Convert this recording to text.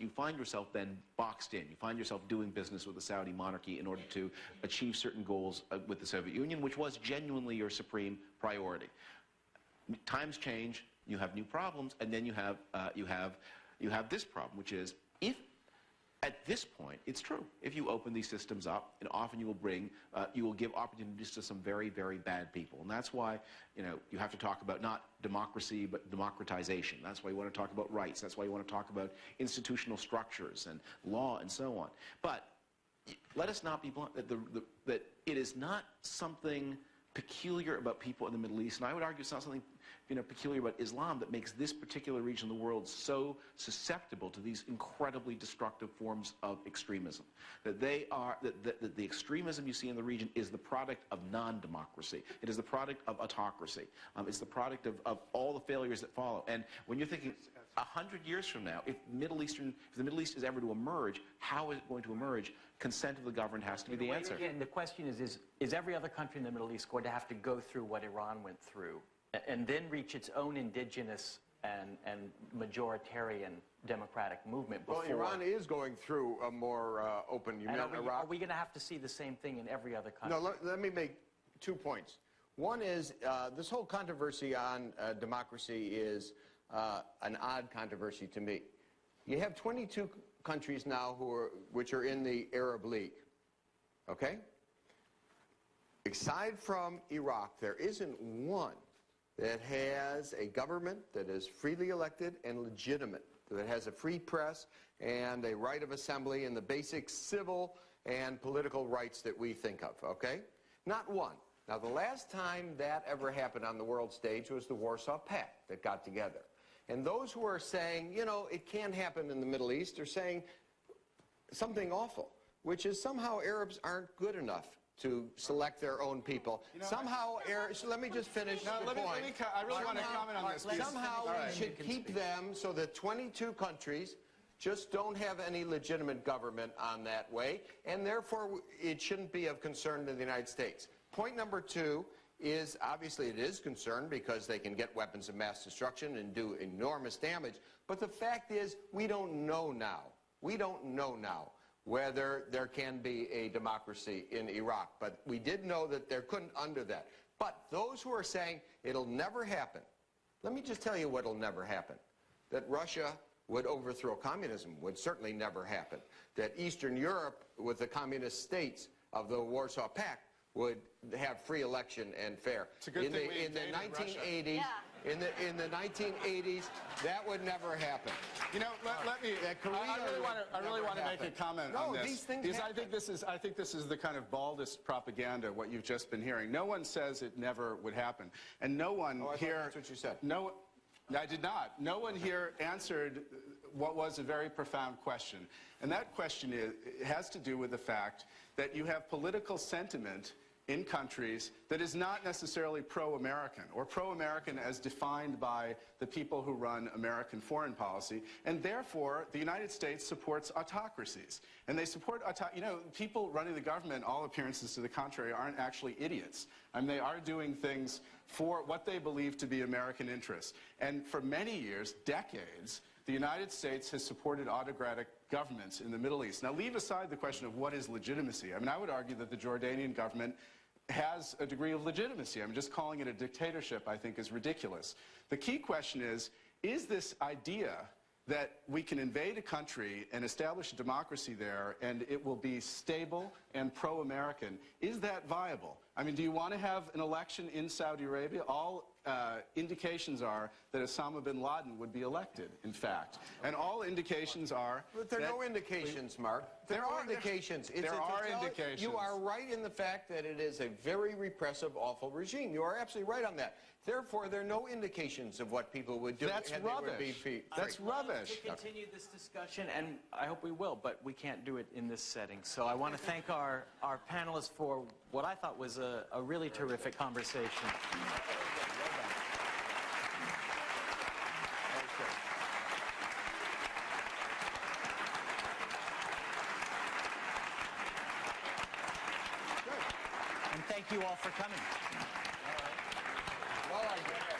you find yourself then boxed in. You find yourself doing business with the Saudi monarchy in order to achieve certain goals with the Soviet Union, which was genuinely your supreme priority. Times change, you have new problems, and then you have this problem, which is, if at this point, it's true, if you open these systems up, and often you will give opportunities to some very, very bad people. And that's why, you have to talk about not democracy, but democratization. That's why you want to talk about rights. That's why you want to talk about institutional structures and law and so on. But let us not be blunt, that it is not something peculiar about people in the Middle East, and I would argue it's not something peculiar about Islam that makes this particular region of the world so susceptible to these incredibly destructive forms of extremism. That the extremism you see in the region is the product of non-democracy. It is the product of autocracy. It's the product of all the failures that follow. And when you're thinking 100 years from now, if the Middle East is ever to emerge, how is it going to emerge? Consent of the governed has to be the answer. Again, the question is every other country in the Middle East going to have to go through what Iran went through and then reach its own indigenous and majoritarian democratic movement before? Well, Iran is going through a more open... Are we going to have to see the same thing in every other country? No, let me make 2 points. One is this whole controversy on democracy is an odd controversy to me. You have 22 countries now which are in the Arab League, okay? Aside from Iraq, there isn't one that has a government that is freely elected and legitimate, that has a free press and a right of assembly and the basic civil and political rights that we think of, okay? Not one. Now, the last time that ever happened on the world stage was the Warsaw Pact that got together. And those who are saying, it can't happen in the Middle East are saying something awful, which is somehow Arabs aren't good enough to select their own people. Somehow, so let me just finish the point. I really want to comment on this. Somehow we should keep them so that 22 countries just don't have any legitimate government on that way, and therefore it shouldn't be of concern to the United States. Point number 2 is, obviously it is concern because they can get weapons of mass destruction and do enormous damage, but the fact is we don't know now. We don't know now whether there can be a democracy in Iraq. But we did know that there couldn't under that. But those who are saying it'll never happen, let me just tell you what'll never happen. That Russia would overthrow communism would certainly never happen. That Eastern Europe, with the communist states of the Warsaw Pact, would have free election and fair. It's a good thing in the 1980s, in the 1980s, that would never happen. Let me. I really want to make a comment on this. These things because happen. I think this is the kind of baldest propaganda what you've just been hearing. No one says it never would happen, and no one here. That's what you said. No, I did not. No one here answered what was a very profound question, and that question has to do with the fact that you have political sentiment in countries that is not necessarily pro-American, or pro-American as defined by the people who run American foreign policy, and therefore the United States supports autocracies. And they support, people running the government, all appearances to the contrary, aren't actually idiots. I mean, they are doing things for what they believe to be American interests. And for many years, decades, the United States has supported autocratic governments in the Middle East. Now, leave aside the question of what is legitimacy. I mean, I would argue that the Jordanian government has a degree of legitimacy. I mean, just calling it a dictatorship, I think, is ridiculous. The key question is this idea that we can invade a country and establish a democracy there and it will be stable and pro-American, is that viable? I mean, do you want to have an election in Saudi Arabia? All indications are that Osama bin Laden would be elected, in fact. And all indications are... But there are no indications, Mark. There are indications. There are indications. You are right in the fact that it is a very repressive, awful regime. You are absolutely right on that. Therefore, there are no indications of what people would do. That's rubbish. That's rubbish. To continue this discussion, and I hope we will, but we can't do it in this setting. So I want to thank our panelists for what I thought was a really terrific conversation. And thank you all for coming. Well, I get it.